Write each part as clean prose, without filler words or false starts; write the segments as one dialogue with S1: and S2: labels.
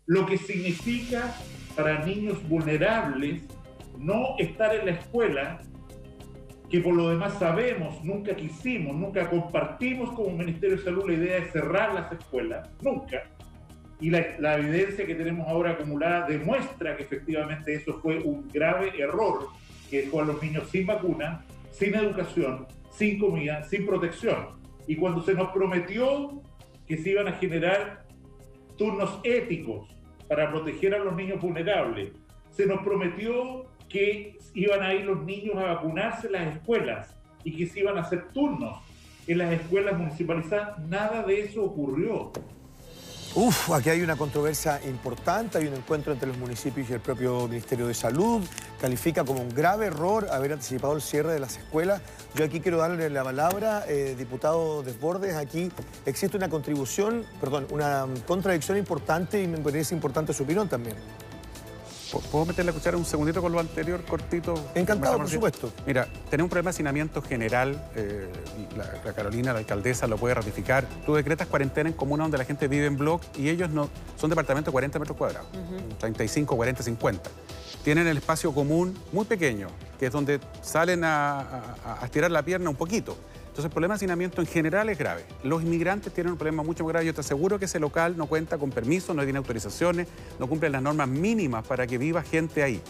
S1: lo que significa para niños vulnerables no estar en la escuela, que por lo demás sabemos, nunca quisimos, nunca compartimos como Ministerio de Salud la idea de cerrar las escuelas, nunca. Y la evidencia que tenemos ahora acumulada demuestra que efectivamente eso fue un grave error, que dejó a los niños sin vacuna, sin educación, sin comida, sin protección. Y cuando se nos prometió que se iban a generar turnos éticos para proteger a los niños vulnerables, se nos prometió que iban a ir los niños a vacunarse en las escuelas y que se iban a hacer turnos en las escuelas municipalizadas. Nada de eso ocurrió.
S2: Aquí hay una controversia importante, hay un encuentro entre los municipios y el propio Ministerio de Salud. Califica como un grave error haber anticipado el cierre de las escuelas. Yo aquí quiero darle la palabra, diputado Desbordes. Aquí existe una una contradicción importante y me parece importante su opinión también.
S3: ¿Puedo meter la cuchara un segundito con lo anterior, cortito?
S2: Encantado, por supuesto.
S3: Mira, tenemos un problema de hacinamiento general. La Carolina, la alcaldesa, lo puede ratificar. Tú decretas cuarentena en comunas donde la gente vive en bloque y ellos no son departamentos de 40 metros cuadrados, 35, 40, 50. Tienen el espacio común muy pequeño, que es donde salen a estirar la pierna un poquito. Entonces, el problema de hacinamiento en general es grave. Los inmigrantes tienen un problema mucho más grave. Yo te aseguro que ese local no cuenta con permiso, no tiene autorizaciones, no cumple las normas mínimas para que viva gente ahí.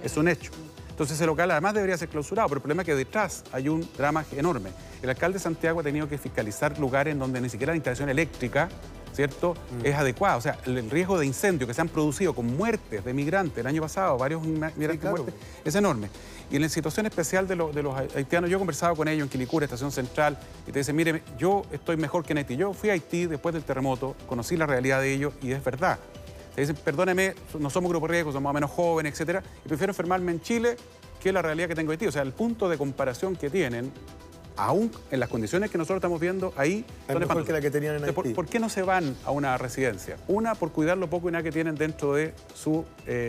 S3: Es un hecho. Entonces, ese local además debería ser clausurado, pero el problema es que detrás hay un drama enorme. El alcalde de Santiago ha tenido que fiscalizar lugares en donde ni siquiera la instalación eléctrica, ¿cierto?, es adecuada. O sea, el riesgo de incendio que se han producido con muertes de migrantes el año pasado, varios migrantes muertos, es enorme. Y en la situación especial de los haitianos, yo he conversado con ellos en Quilicura, Estación Central, y te dicen, mire, yo estoy mejor que en Haití. Yo fui a Haití después del terremoto, conocí la realidad de ellos y es verdad. Te dicen, perdóneme, no somos grupo de riesgo, somos más o menos jóvenes, etcétera, y prefiero enfermarme en Chile que la realidad que tengo en Haití. O sea, el punto de comparación que tienen, aún en las condiciones que nosotros estamos viendo ahí,
S2: es mejor que la que tenían en Haití.
S3: ¿Por qué no se van a una residencia? Una, por cuidar lo poco y nada que tienen dentro de su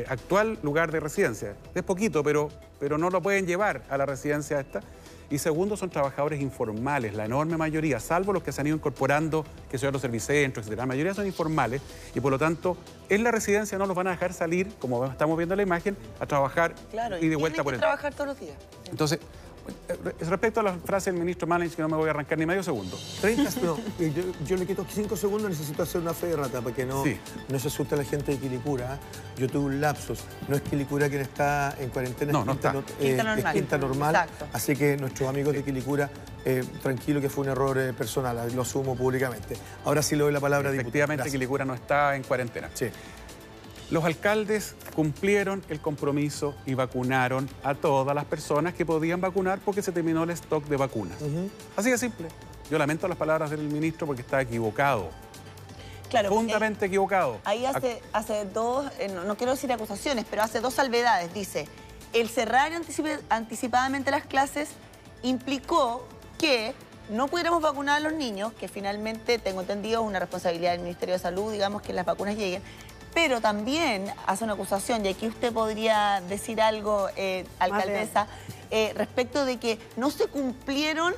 S3: actual lugar de residencia. Es poquito, pero no lo pueden llevar a la residencia esta. Y segundo, son trabajadores informales, la enorme mayoría, salvo los que se han ido incorporando, que son los servicentros, etc. La mayoría son informales y por lo tanto en la residencia no los van a dejar salir, como estamos viendo en la imagen, a trabajar y de vuelta por el...
S4: trabajar todos los días.
S3: Entonces, respecto a la frase del ministro Malich, que no me voy a arrancar ni medio segundo.
S2: 30, no, yo le quito 5 segundos, necesito hacer una fe de rata para que no se asuste la gente de Quilicura. Yo tuve un lapsus. No es Quilicura quien está en cuarentena,
S3: no está.
S2: Es Quinta Normal.
S4: Exacto.
S2: Así que nuestros amigos de Quilicura, tranquilo que fue un error personal, lo asumo públicamente. Ahora sí le doy la palabra a diputado.
S3: Efectivamente, Quilicura no está en cuarentena.
S2: Sí.
S3: Los alcaldes cumplieron el compromiso y vacunaron a todas las personas que podían vacunar porque se terminó el stock de vacunas. Así de simple. Yo lamento las palabras del ministro porque está equivocado.
S4: Claro,
S3: profundamente equivocado.
S4: Ahí hace dos, no quiero decir acusaciones, pero hace dos salvedades. Dice, el cerrar anticipadamente las clases implicó que no pudiéramos vacunar a los niños, que finalmente, tengo entendido, es una responsabilidad del Ministerio de Salud, digamos, que las vacunas lleguen. Pero también hace una acusación, y aquí usted podría decir algo, alcaldesa, respecto de que no se cumplieron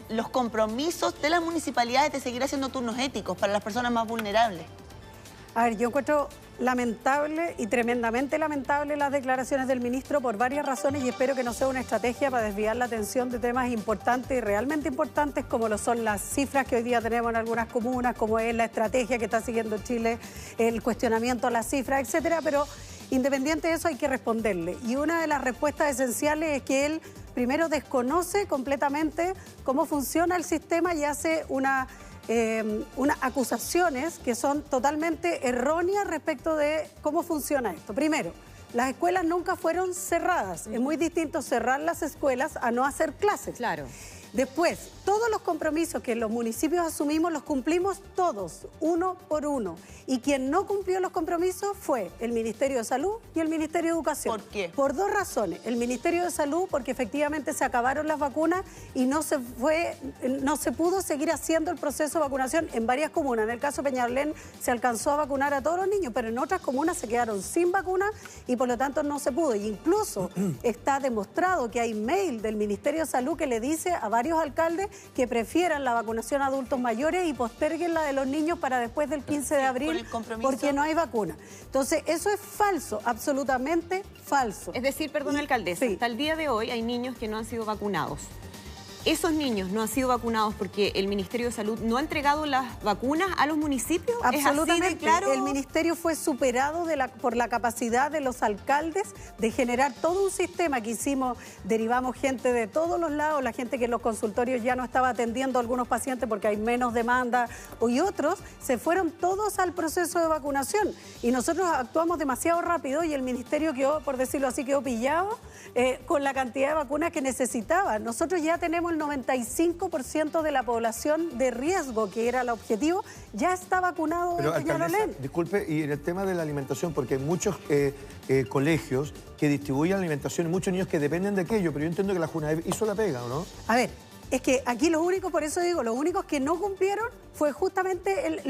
S4: los compromisos de las municipalidades de seguir haciendo turnos éticos para las personas más vulnerables.
S5: A ver, yo encuentro lamentable y tremendamente lamentable las declaraciones del ministro por varias razones y espero que no sea una estrategia para desviar la atención de temas importantes y realmente importantes como lo son las cifras que hoy día tenemos en algunas comunas, como es la estrategia que está siguiendo Chile, el cuestionamiento a las cifras, etcétera, pero independiente de eso hay que responderle. Y una de las respuestas esenciales es que él primero desconoce completamente cómo funciona el sistema y hace unas acusaciones que son totalmente erróneas respecto de cómo funciona esto. Primero, las escuelas nunca fueron cerradas. Es muy distinto cerrar las escuelas a no hacer clases.
S4: Claro.
S5: Después, todos los compromisos que los municipios asumimos los cumplimos todos, uno por uno. Y quien no cumplió los compromisos fue el Ministerio de Salud y el Ministerio de Educación.
S4: ¿Por qué?
S5: Por dos razones. El Ministerio de Salud, porque efectivamente se acabaron las vacunas y no se pudo seguir haciendo el proceso de vacunación en varias comunas. En el caso de Peñalolén se alcanzó a vacunar a todos los niños, pero en otras comunas se quedaron sin vacunas y por lo tanto no se pudo. E incluso está demostrado que hay mail del Ministerio de Salud que le dice a varios varios alcaldes que prefieran la vacunación a adultos mayores y posterguen la de los niños para después del 15 de abril porque no hay vacuna. Entonces, eso es falso, absolutamente falso.
S6: Es decir, perdón, alcaldesa, hasta el día de hoy hay niños que no han sido vacunados. ¿Esos niños no han sido vacunados porque el Ministerio de Salud no ha entregado las vacunas a los municipios?
S5: Absolutamente.
S6: ¿Es así de claro?
S5: El Ministerio fue superado por la capacidad de los alcaldes de generar todo un sistema que hicimos. Derivamos gente de todos los lados, la gente que en los consultorios ya no estaba atendiendo a algunos pacientes porque hay menos demanda, y otros se fueron todos al proceso de vacunación. Y nosotros actuamos demasiado rápido y el Ministerio quedó, por decirlo así, quedó pillado con la cantidad de vacunas que necesitaba. Nosotros ya tenemos el 95% de la población de riesgo, que era el objetivo, ya está vacunado.
S2: Pero, alcaldesa, disculpe, y en el tema de la alimentación, porque hay muchos colegios que distribuyen alimentación y muchos niños que dependen de aquello, pero yo entiendo que la Junaep hizo la pega, ¿o no?
S5: A ver, es que aquí los únicos, por eso digo, los únicos que no cumplieron fue justamente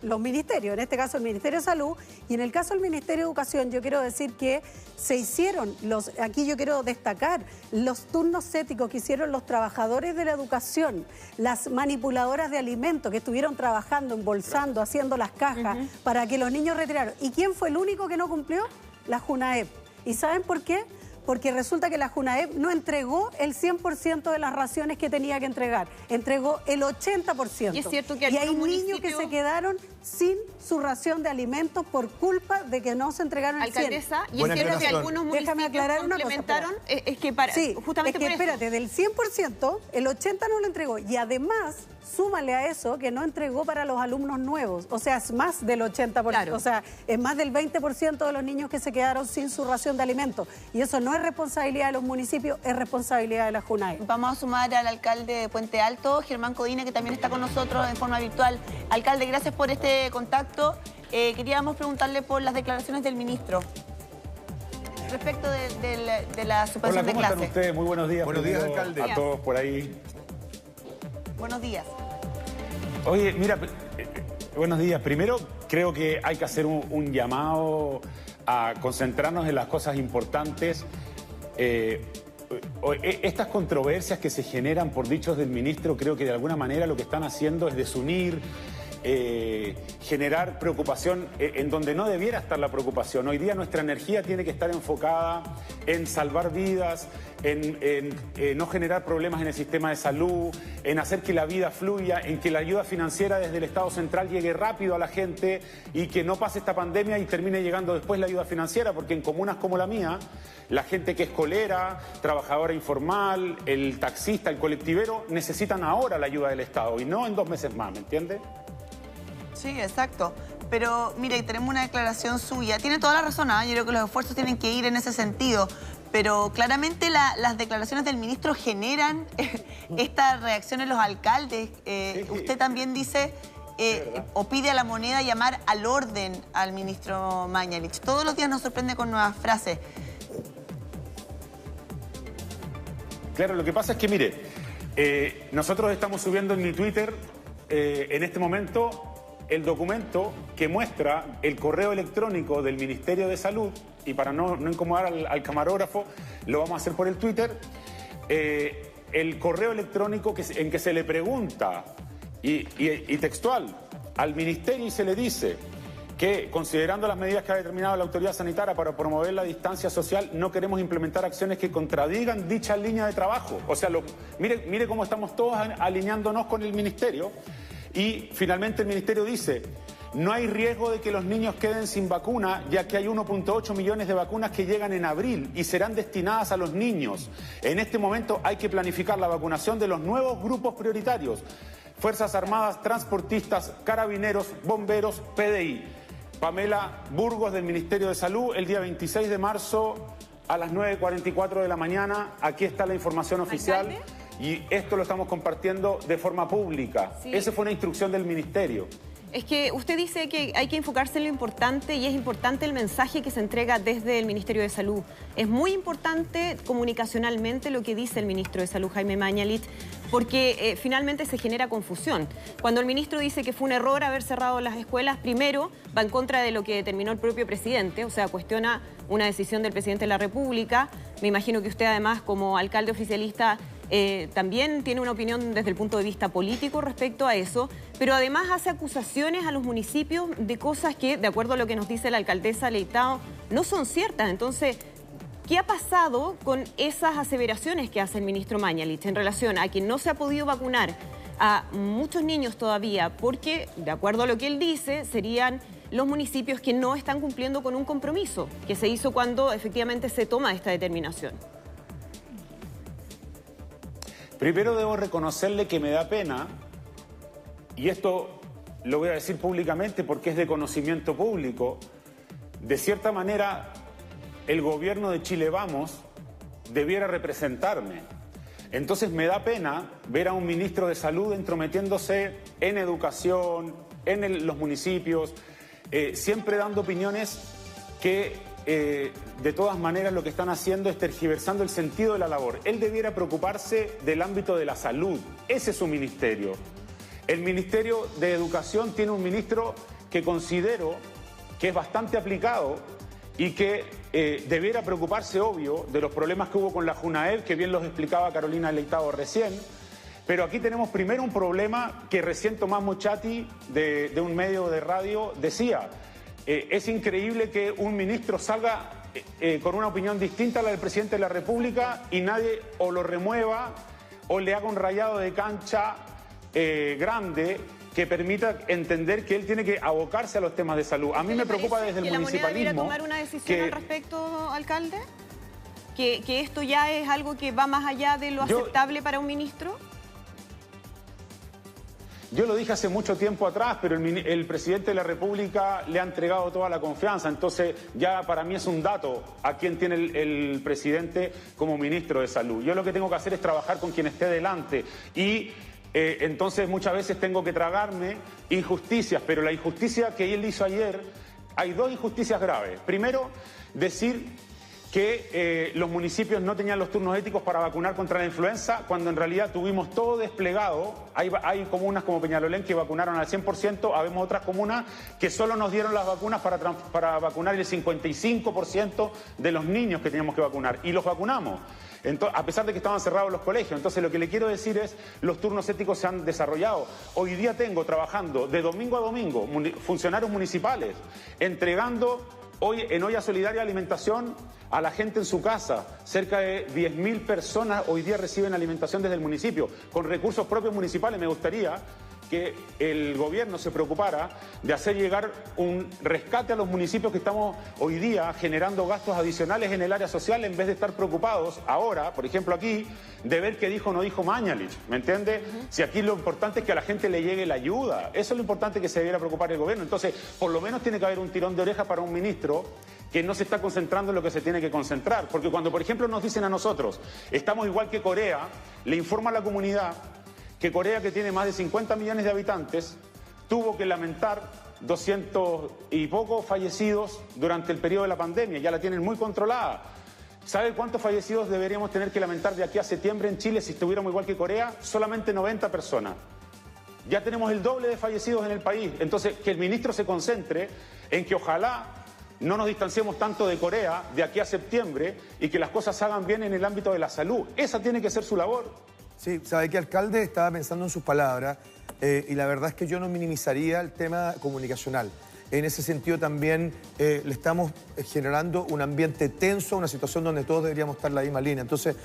S5: los ministerios, en este caso el Ministerio de Salud, y en el caso del Ministerio de Educación yo quiero decir que se hicieron, aquí yo quiero destacar, los turnos éticos que hicieron los trabajadores de la educación, las manipuladoras de alimentos que estuvieron trabajando, embolsando, haciendo las cajas para que los niños retiraran. ¿Y quién fue el único que no cumplió? La Junaep. ¿Y saben por qué? Porque resulta que la Junaep no entregó el 100% de las raciones que tenía que entregar, entregó el 80%.
S6: Y es cierto que
S5: y hay niños que se quedaron sin su ración de alimentos por culpa de que no se entregaron el 100%.
S6: Alcaldesa, y es cierto que algunos municipios complementaron, es que para,
S5: sí,
S6: justamente
S5: es que
S6: por
S5: espérate, del 100%, el 80% no lo entregó, y además, súmale a eso que no entregó para los alumnos nuevos, o sea, es más del 80%, claro. O sea, es más del 20% de los niños que se quedaron sin su ración de alimentos, y eso no es responsabilidad de los municipios, es responsabilidad de la Junaep.
S4: Vamos a sumar al alcalde de Puente Alto, Germán Codina, que también está con nosotros en forma virtual. Alcalde, gracias por este contacto. Queríamos preguntarle por las declaraciones del ministro respecto de la suspensión de clases.
S7: Hola, ¿cómo están ustedes? Muy buenos días.
S2: Buenos días, alcalde.
S7: A todos por ahí.
S4: Buenos días.
S7: Oye, mira, buenos días. Primero, creo que hay que hacer un llamado a concentrarnos en las cosas importantes. Estas controversias que se generan por dichos del ministro, creo que de alguna manera lo que están haciendo es desunir, generar preocupación en donde no debiera estar la preocupación. Hoy día nuestra energía tiene que estar enfocada en salvar vidas, en no generar problemas en el sistema de salud, en hacer que la vida fluya, en que la ayuda financiera desde el Estado central llegue rápido a la gente y que no pase esta pandemia y termine llegando después la ayuda financiera, porque en comunas como la mía, la gente que es colera, trabajadora informal, el taxista, el colectivero, necesitan ahora la ayuda del Estado y no en 2 meses más, ¿me entiende?
S4: Sí, exacto. Pero, mire, tenemos una declaración suya. Tiene toda la razón, ¿eh? Yo creo que los esfuerzos tienen que ir en ese sentido. Pero claramente las declaraciones del ministro generan esta reacción en los alcaldes. Sí. Usted también dice o pide a la moneda llamar al orden al ministro Mañalich. Todos los días nos sorprende con nuevas frases.
S7: Claro, lo que pasa es que, mire, nosotros estamos subiendo en mi Twitter en este momento el documento que muestra el correo electrónico del Ministerio de Salud, y para no incomodar al camarógrafo, lo vamos a hacer por el Twitter, el correo electrónico en que se le pregunta, y textual, al Ministerio, y se le dice que, considerando las medidas que ha determinado la autoridad sanitaria para promover la distancia social, no queremos implementar acciones que contradigan dicha línea de trabajo. O sea, mire cómo estamos todos alineándonos con el Ministerio. Y finalmente el Ministerio dice, no hay riesgo de que los niños queden sin vacuna, ya que hay 1.8 millones de vacunas que llegan en abril y serán destinadas a los niños. En este momento hay que planificar la vacunación de los nuevos grupos prioritarios: Fuerzas Armadas, transportistas, carabineros, bomberos, PDI. Pamela Burgos, del Ministerio de Salud, el día 26 de marzo a las 9:44 de la mañana. Aquí está la información oficial. ¿Alcalde? Y esto lo estamos compartiendo de forma pública. Sí. Esa fue una instrucción del Ministerio.
S6: Es que usted dice que hay que enfocarse en lo importante, y es importante el mensaje que se entrega desde el Ministerio de Salud. Es muy importante comunicacionalmente lo que dice el ministro de Salud, Jaime Mañalich, porque finalmente se genera confusión. Cuando el ministro dice que fue un error haber cerrado las escuelas, primero va en contra de lo que determinó el propio presidente, o sea, cuestiona una decisión del presidente de la República. Me imagino que usted, además, como alcalde oficialista, también tiene una opinión desde el punto de vista político respecto a eso, pero además hace acusaciones a los municipios de cosas que, de acuerdo a lo que nos dice la alcaldesa Leitao, no son ciertas. Entonces, ¿qué ha pasado con esas aseveraciones que hace el ministro Mañalich en relación a que no se ha podido vacunar a muchos niños todavía? Porque, de acuerdo a lo que él dice, serían los municipios que no están cumpliendo con un compromiso que se hizo cuando efectivamente se toma esta determinación.
S7: Primero debo reconocerle que me da pena, y esto lo voy a decir públicamente porque es de conocimiento público, de cierta manera el gobierno de Chile Vamos debiera representarme. Entonces me da pena ver a un ministro de Salud entrometiéndose en educación, en los municipios, siempre dando opiniones que de todas maneras lo que están haciendo es tergiversando el sentido de la labor. Él debiera preocuparse del ámbito de la salud. Ese es su ministerio. El Ministerio de Educación tiene un ministro que considero que es bastante aplicado y que debiera preocuparse, obvio, de los problemas que hubo con la Junaed, que bien los explicaba Carolina Leitao recién. Pero aquí tenemos primero un problema que recién Tomás Mochati, de un medio de radio, decía. Es increíble que un ministro salga con una opinión distinta a la del presidente de la República y nadie o lo remueva o le haga un rayado de cancha grande que permita entender que él tiene que abocarse a los temas de salud. A mí me preocupa desde el municipalismo...
S6: ¿La Moneda debiera tomar una decisión al respecto, alcalde? ¿Que esto ya es algo que va más allá de lo aceptable para un ministro?
S7: Yo lo dije hace mucho tiempo atrás, pero el presidente de la República le ha entregado toda la confianza. Entonces ya para mí es un dato a quién tiene el presidente como ministro de Salud. Yo lo que tengo que hacer es trabajar con quien esté delante y entonces muchas veces tengo que tragarme injusticias, pero la injusticia que él hizo ayer, hay dos injusticias graves. Primero, decir que los municipios no tenían los turnos éticos para vacunar contra la influenza, cuando en realidad tuvimos todo desplegado. Hay comunas como Peñalolén que vacunaron al 100%, habemos otras comunas que solo nos dieron las vacunas para vacunar el 55% de los niños que teníamos que vacunar, y los vacunamos. Entonces, a pesar de que estaban cerrados los colegios. Entonces lo que le quiero decir es, los turnos éticos se han desarrollado. Hoy día tengo trabajando de domingo a domingo funcionarios municipales entregando en olla solidaria alimentación a la gente en su casa. Cerca de 10.000 personas hoy día reciben alimentación desde el municipio, con recursos propios municipales. Me gustaría que el gobierno se preocupara de hacer llegar un rescate a los municipios que estamos hoy día generando gastos adicionales en el área social, en vez de estar preocupados ahora, por ejemplo aquí, de ver qué dijo o no dijo Mañalich, ¿me entiende? Si aquí lo importante es que a la gente le llegue la ayuda, eso es lo importante que se debiera preocupar el gobierno. Entonces, por lo menos tiene que haber un tirón de oreja para un ministro que no se está concentrando en lo que se tiene que concentrar. Porque cuando, por ejemplo, nos dicen a nosotros, estamos igual que Corea, le informa a la comunidad que Corea, que tiene más de 50 millones de habitantes, tuvo que lamentar 200 y pocos fallecidos durante el periodo de la pandemia. Ya la tienen muy controlada. ¿Sabe cuántos fallecidos deberíamos tener que lamentar de aquí a septiembre en Chile si estuviéramos igual que Corea? Solamente 90 personas. Ya tenemos el doble de fallecidos en el país. Entonces, que el ministro se concentre en que ojalá no nos distanciemos tanto de Corea de aquí a septiembre y que las cosas se hagan bien en el ámbito de la salud. Esa tiene que ser su labor.
S2: Sí, sabe que alcalde estaba pensando en sus palabras y la verdad es que yo no minimizaría el tema comunicacional. En ese sentido también le estamos generando un ambiente tenso, una situación donde todos deberíamos estar en la misma línea. Entonces,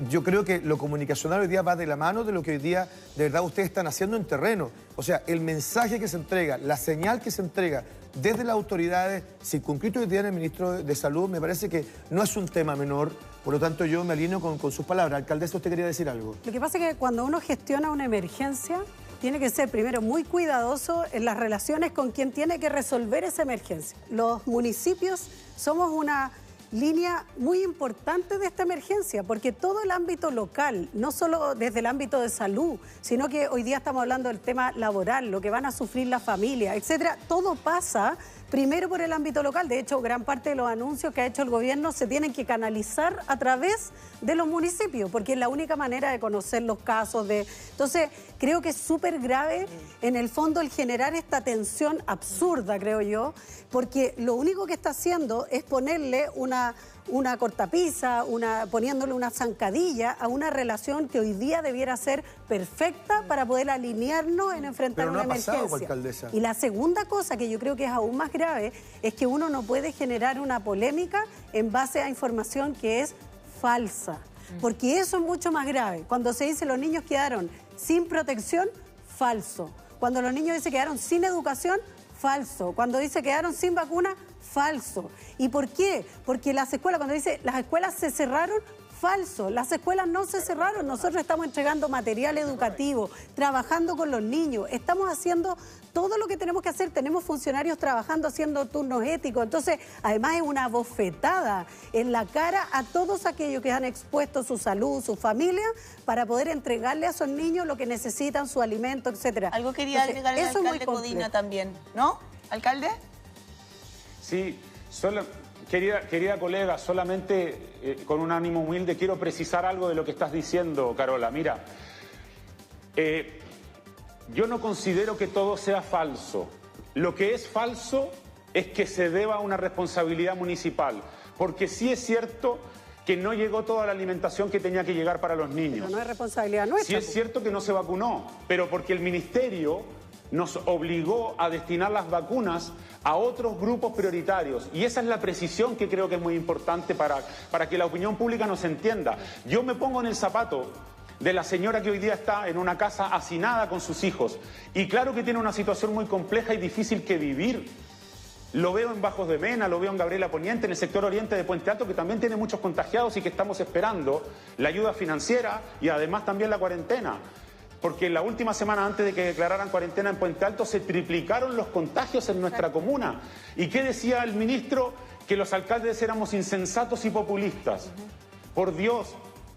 S2: yo creo que lo comunicacional hoy día va de la mano de lo que hoy día de verdad ustedes están haciendo en terreno. O sea, el mensaje que se entrega, la señal que se entrega desde las autoridades, circunscrito hoy día en el ministro de Salud, me parece que no es un tema menor. Por lo tanto, yo me alineo con sus palabras. Alcaldesa, ¿usted quería decir algo?
S5: Lo que pasa es que cuando uno gestiona una emergencia, tiene que ser primero muy cuidadoso en las relaciones con quien tiene que resolver esa emergencia. Los municipios somos una línea muy importante de esta emergencia, porque todo el ámbito local, no solo desde el ámbito de salud, sino que hoy día estamos hablando del tema laboral, lo que van a sufrir las familias, etcétera, todo pasa primero por el ámbito local. De hecho, gran parte de los anuncios que ha hecho el gobierno se tienen que canalizar a través de los municipios, porque es la única manera de conocer los casos. Entonces, creo que es súper grave, en el fondo, el generar esta tensión absurda, creo yo, porque lo único que está haciendo es ponerle una cortapisa, poniéndole una zancadilla a una relación que hoy día debiera ser perfecta para poder alinearnos en enfrentar una emergencia.
S2: Alcaldesa.
S5: Y la segunda cosa que yo creo que es aún más grave es que uno no puede generar una polémica en base a información que es falsa, porque eso es mucho más grave. Cuando se dice los niños quedaron sin protección, falso. Cuando los niños se quedaron sin educación, falso. Cuando dice quedaron sin vacuna, falso. ¿Y por qué? Porque las escuelas, cuando dice las escuelas se cerraron, falso. Las escuelas no se cerraron. Nosotros estamos entregando material educativo, trabajando con los niños. Estamos haciendo todo lo que tenemos que hacer. Tenemos funcionarios trabajando, haciendo turnos éticos. Entonces, además es una bofetada en la cara a todos aquellos que han expuesto su salud, su familia, para poder entregarle a esos niños lo que necesitan, su alimento, etcétera.
S4: Algo quería agregar el alcalde Codina también, ¿no? ¿Alcalde?
S7: Sí, querida colega, solamente con un ánimo humilde quiero precisar algo de lo que estás diciendo, Carola. Mira, yo no considero que todo sea falso. Lo que es falso es que se deba a una responsabilidad municipal, porque sí es cierto que no llegó toda la alimentación que tenía que llegar para los niños.
S5: Pero no es responsabilidad nuestra.
S7: Sí es cierto que no se vacunó, pero porque el ministerio nos obligó a destinar las vacunas a otros grupos prioritarios. Y esa es la precisión que creo que es muy importante para que la opinión pública nos entienda. Yo me pongo en el zapato de la señora que hoy día está en una casa hacinada con sus hijos. Y claro que tiene una situación muy compleja y difícil que vivir. Lo veo en Bajos de Mena, lo veo en Gabriela Poniente, en el sector oriente de Puente Alto, que también tiene muchos contagiados y que estamos esperando la ayuda financiera y además también la cuarentena. Porque la última semana antes de que declararan cuarentena en Puente Alto se triplicaron los contagios en nuestra comuna. ¿Y qué decía el ministro? Que los alcaldes éramos insensatos y populistas. Por Dios,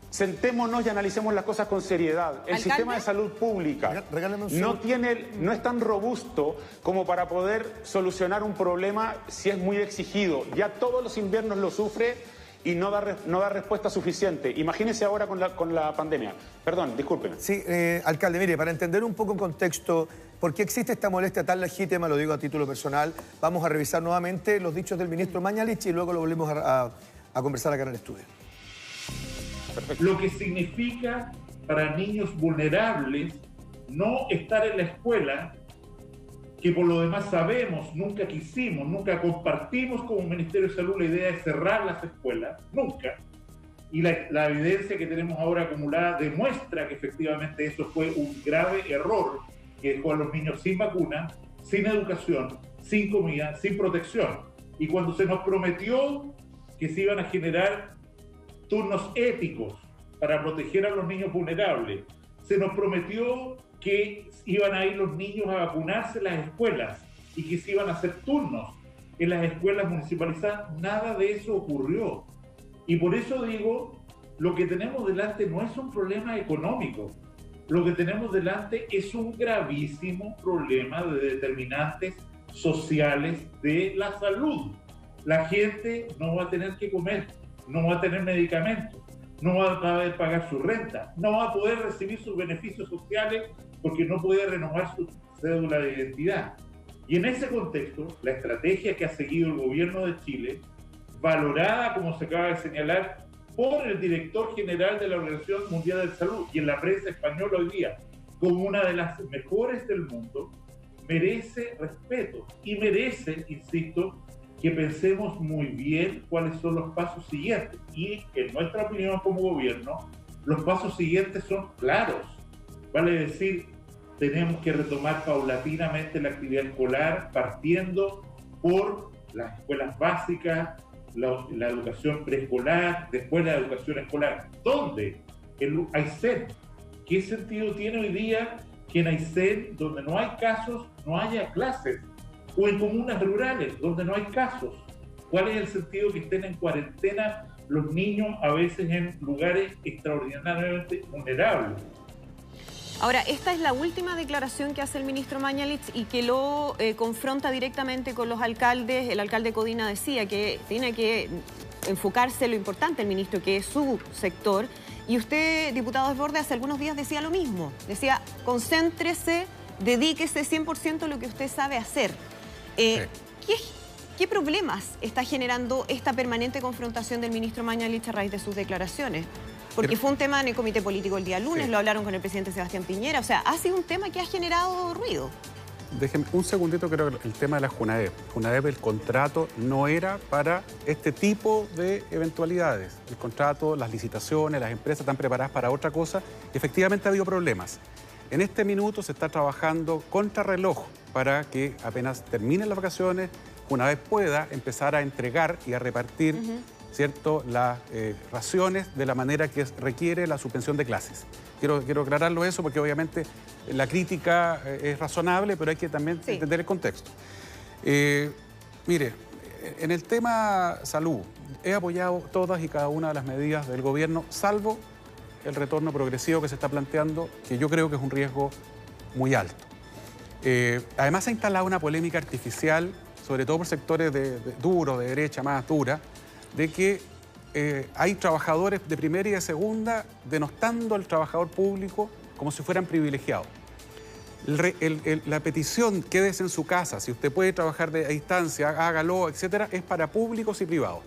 S7: sentémonos y analicemos las cosas con seriedad. El sistema de salud pública no es tan robusto como para poder solucionar un problema si es muy exigido. Ya todos los inviernos lo sufre y no da respuesta suficiente. Imagínense ahora con la pandemia. Perdón, discúlpeme.
S2: Sí, alcalde, mire, para entender un poco en contexto por qué existe esta molestia tan legítima, lo digo a título personal, vamos a revisar nuevamente los dichos del ministro Mañalich y luego lo volvemos a conversar acá en el estudio.
S1: Perfecto. Lo que significa para niños vulnerables no estar en la escuela, que por lo demás sabemos, nunca quisimos, nunca compartimos como Ministerio de Salud la idea de cerrar las escuelas, nunca. Y la evidencia que tenemos ahora acumulada demuestra que efectivamente eso fue un grave error que dejó a los niños sin vacuna, sin educación, sin comida, sin protección. Y cuando se nos prometió que se iban a generar turnos éticos para proteger a los niños vulnerables, se nos prometió que iban a ir los niños a vacunarse en las escuelas y que se iban a hacer turnos en las escuelas municipalizadas. Nada de eso ocurrió. Y por eso digo, lo que tenemos delante no es un problema económico. Lo que tenemos delante es un gravísimo problema de determinantes sociales de la salud. La gente no va a tener que comer, no va a tener medicamentos, no va a poder pagar su renta, no va a poder recibir sus beneficios sociales porque no puede renovar su cédula de identidad. Y en ese contexto, la estrategia que ha seguido el gobierno de Chile, valorada, como se acaba de señalar, por el director general de la Organización Mundial de Salud y en la prensa española hoy día, como una de las mejores del mundo, merece respeto y merece, insisto, que pensemos muy bien cuáles son los pasos siguientes. Y en nuestra opinión como gobierno, los pasos siguientes son claros. Vale decir, tenemos que retomar paulatinamente la actividad escolar, partiendo por las escuelas básicas, la educación preescolar, después la educación escolar. ¿Dónde? En Aysén. ¿Qué sentido tiene hoy día que en Aysén, donde no hay casos, no haya clases? O en comunas rurales, donde no hay casos. ¿Cuál es el sentido que estén en cuarentena los niños, a veces en lugares extraordinariamente vulnerables?
S6: Ahora, esta es la última declaración que hace el ministro Mañalich y que lo confronta directamente con los alcaldes. El alcalde Codina decía que tiene que enfocarse en lo importante el ministro, que es su sector. Y usted, diputado Desbordes, hace algunos días decía lo mismo. Decía, concéntrese, dedíquese 100% a lo que usted sabe hacer. ¿Qué problemas está generando esta permanente confrontación del ministro Mañalich a raíz de sus declaraciones? Porque fue un tema en el comité político el día lunes, lo hablaron con el presidente Sebastián Piñera. O sea, ha sido un tema que ha generado ruido.
S3: Déjenme un segundito, creo que el tema de la Junaep. Junaep, el contrato no era para este tipo de eventualidades. El contrato, las licitaciones, las empresas están preparadas para otra cosa. Y efectivamente ha habido problemas. En este minuto se está trabajando contrarreloj para que apenas terminen las vacaciones, Junaep pueda empezar a entregar y a repartir ¿cierto?, las raciones de la manera que requiere la suspensión de clases. Quiero aclararlo eso porque obviamente la crítica es razonable, pero hay que también entender el contexto. Mire, en el tema salud, he apoyado todas y cada una de las medidas del gobierno, salvo el retorno progresivo que se está planteando, que yo creo que es un riesgo muy alto. Además se ha instalado una polémica artificial, sobre todo por sectores duros, de derecha más dura, de que hay trabajadores de primera y de segunda denostando al trabajador público como si fueran privilegiados. La petición, quédese en su casa, si usted puede trabajar a distancia, hágalo, etcétera, es para públicos y privados.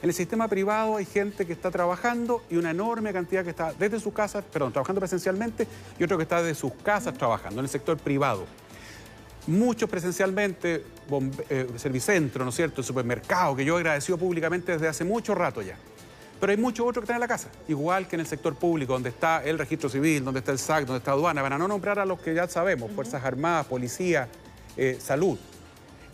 S3: En el sistema privado hay gente que está trabajando y una enorme cantidad que está desde sus casas, trabajando presencialmente, y otro que está desde sus casas trabajando en el sector privado. Muchos presencialmente, Servicentro, ¿no es cierto?, el supermercado, que yo he agradecido públicamente desde hace mucho rato ya. Pero hay muchos otros que están en la casa, igual que en el sector público, donde está el registro civil, donde está el SAC, donde está aduana, para no nombrar a los que ya sabemos, Fuerzas Armadas, Policía, Salud.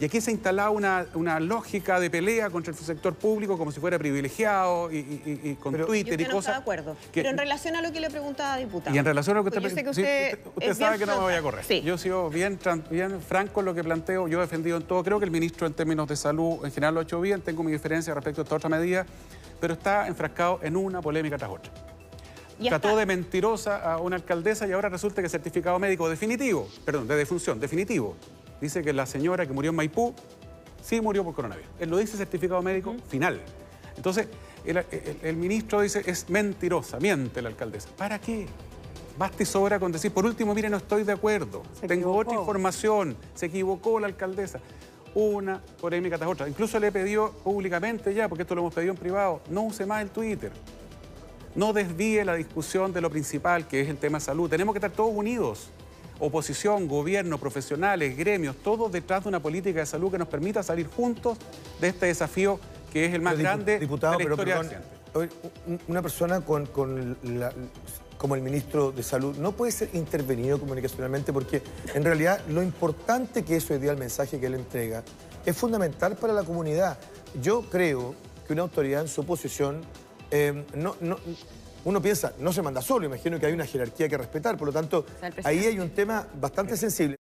S3: Y aquí se ha instalado una lógica de pelea contra el sector público como si fuera privilegiado y con Twitter y
S6: no
S3: cosas.
S6: Está de acuerdo. Pero en relación a lo que le preguntaba, diputado.
S3: Y en relación a lo que
S6: yo sé que usted
S3: sabe que no me voy a correr.
S6: Sí.
S3: Yo he sido bien franco en lo que planteo. Yo he defendido en todo. Creo que el ministro en términos de salud en general lo ha hecho bien. Tengo mi diferencia respecto a esta otra medida. Pero está enfrascado en una polémica tras otra. Trató de mentirosa a una alcaldesa y ahora resulta que el certificado médico definitivo, de defunción, definitivo, dice que la señora que murió en Maipú sí murió por coronavirus. Él lo dice certificado médico final. Entonces, el ministro dice, es mentirosa, miente la alcaldesa. ¿Para qué? Basta y sobra con decir, por último, mire, no estoy de acuerdo. Tengo otra información. Se equivocó la alcaldesa. Una polémica tras otra. Incluso le pidió públicamente ya, porque esto lo hemos pedido en privado, no use más el Twitter. No desvíe la discusión de lo principal, que es el tema de salud. Tenemos que estar todos unidos. Oposición, gobierno, profesionales, gremios, todos detrás de una política de salud que nos permita salir juntos de este desafío que es el más grande de la historia reciente.
S2: Una persona como el ministro de Salud no puede ser intervenido comunicacionalmente porque en realidad lo importante que es hoy día el mensaje que él entrega es fundamental para la comunidad. Yo creo que una autoridad en su posición uno piensa, no se manda solo, imagino que hay una jerarquía que respetar, por lo tanto, ahí hay un tema bastante sensible.